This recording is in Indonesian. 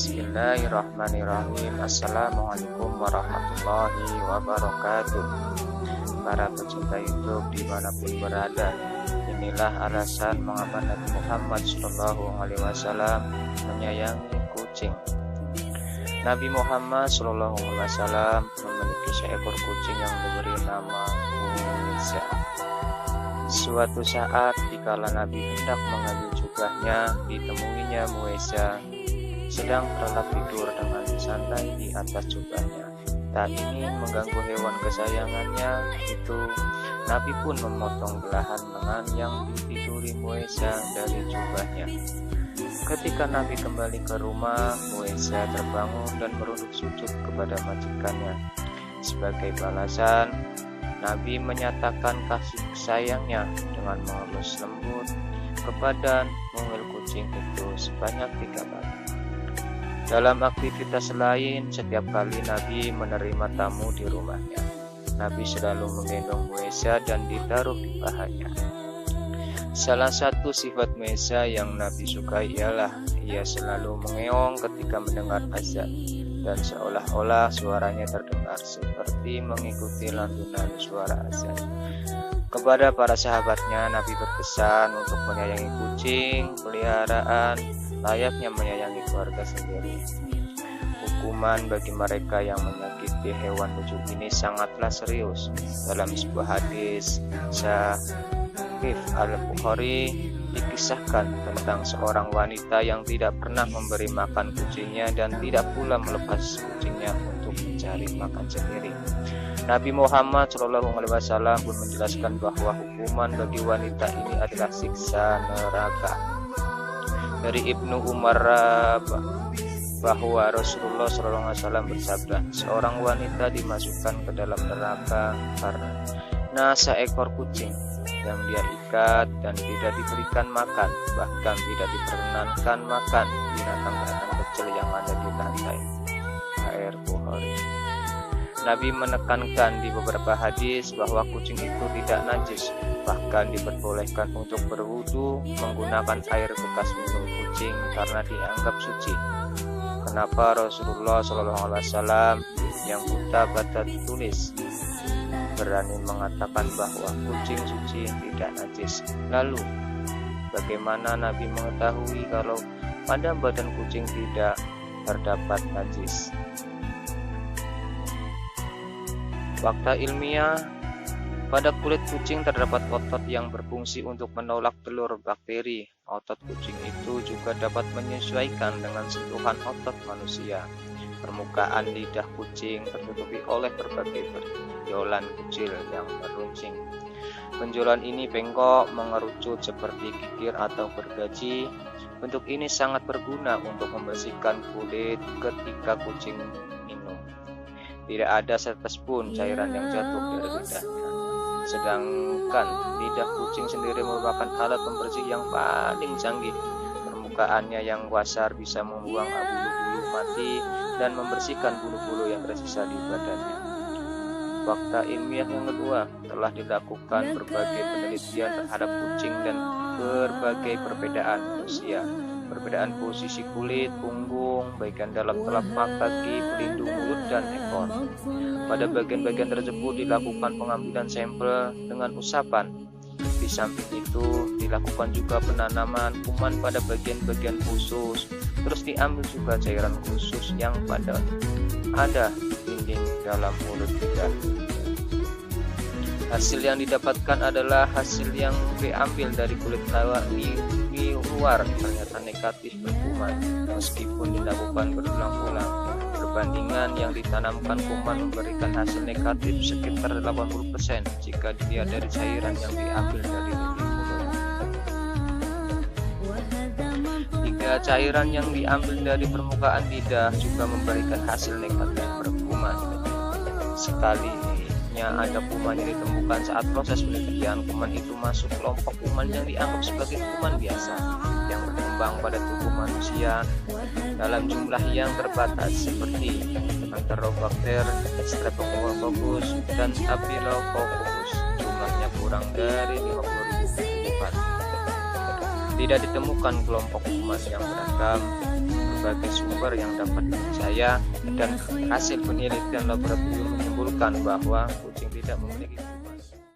Bismillahirrahmanirrahim. Assalamualaikum warahmatullahi wabarakatuh. Para pecinta YouTube dimanapun berada, inilah alasan mengapa Nabi Muhammad SAW menyayangi kucing. Nabi Muhammad SAW memiliki seekor kucing yang diberi nama Muiza. Suatu saat dikala Nabi hendak mengambil jubahnya, ditemuinya Muiza sedang terlelap tidur dengan santai di atas jubahnya. Tak ingin mengganggu hewan kesayangannya itu, Nabi pun memotong belahan lengan yang ditiduri Muiza dari jubahnya. Ketika Nabi kembali ke rumah, Muiza terbangun dan merunduk sujud kepada majikannya. Sebagai balasan, Nabi menyatakan kasih sayangnya dengan mengelus lembut kepada mungil kucing itu sebanyak 3 kali. Dalam aktivitas lain, setiap kali Nabi menerima tamu di rumahnya, Nabi selalu menggendong Muiza dan ditaruh di pahanya. Salah satu sifat Muiza yang Nabi sukai ialah ia selalu mengeong ketika mendengar azan, dan seolah-olah suaranya terdengar seperti mengikuti lantunan suara azan. Kepada para sahabatnya, Nabi berpesan untuk menyayangi kucing peliharaan layaknya menyayangi keluarga sendiri. Hukuman bagi mereka yang menyakiti hewan lucu ini sangatlah serius. Dalam sebuah hadis Sahih Al-Bukhari dikisahkan tentang seorang wanita yang tidak pernah memberi makan kucingnya dan tidak pula melepas kucingnya untuk mencari makan sendiri. Nabi Muhammad SAW pun menjelaskan bahwa hukuman bagi wanita ini adalah siksa neraka. Dari Ibnu Umar bahwa Rasulullah SAW bersabda, seorang wanita dimasukkan ke dalam neraka karena seekor kucing yang dia ikat dan tidak diberikan makan, bahkan tidak diperkenankan makan binatang-binatang kecil yang ada di lantai. Sahih Bukhari. Nabi menekankan di beberapa hadis bahwa kucing itu tidak najis, bahkan diperbolehkan untuk berwudu menggunakan air bekas minum kucing karena dianggap suci. Kenapa Rasulullah SAW yang buta baca tulis berani mengatakan bahwa kucing suci tidak najis? Lalu, bagaimana Nabi mengetahui kalau pada badan kucing tidak terdapat najis? Fakta ilmiah, pada kulit kucing terdapat otot yang berfungsi untuk menolak telur bakteri. Otot kucing itu juga dapat menyesuaikan dengan sentuhan otot manusia. Permukaan lidah kucing tertutupi oleh berbagai benjolan kecil yang meruncing. Benjolan ini bengkok, mengerucut seperti gigir atau gergaji. Bentuk ini sangat berguna untuk membersihkan kulit ketika kucing minum. Tidak ada setetes pun cairan yang jatuh dari lidahnya. Sedangkan lidah kucing sendiri merupakan alat pembersih yang paling canggih. Permukaannya yang kasar bisa membuang bulu-bulu mati dan membersihkan bulu-bulu yang tersisa di badannya. Fakta ilmiah yang kedua, telah dilakukan berbagai penelitian terhadap kucing dan berbagai perbedaan usia. Perbedaan posisi kulit, punggung, bagian dalam telapak kaki, pelindung mulut, dan ekor. Pada bagian-bagian tersebut dilakukan pengambilan sampel dengan usapan. Di samping itu dilakukan juga penanaman kuman pada bagian-bagian khusus. Terus diambil juga cairan khusus yang ada dinding dalam mulut lidah. Hasil yang didapatkan adalah hasil yang diambil dari kulit di luar ternyata negatif berkuman meskipun dilakukan berulang-ulang. Perbandingan yang ditanamkan kuman memberikan hasil negatif sekitar 80% jika dilihat dari cairan yang diambil dari dinding mulut. Jika cairan yang diambil dari permukaan lidah juga memberikan hasil negatif berkuman. Sekalinya ada kuman yang ditemukan saat proses penelitian, kuman itu masuk kelompok kuman yang dianggap sebagai kuman biasa yang berkembang pada tubuh manusia dalam jumlah yang terbatas seperti Enterobacter, Streptococcus, dan Staphylococcus. Jumlahnya kurang dari 50.000 kuman. Tidak ditemukan kelompok kuman yang beragam. sebagai sumber yang dapat dipercaya, dan hasil penelitian laboratorium menyimpulkan bahwa kucing tidak memiliki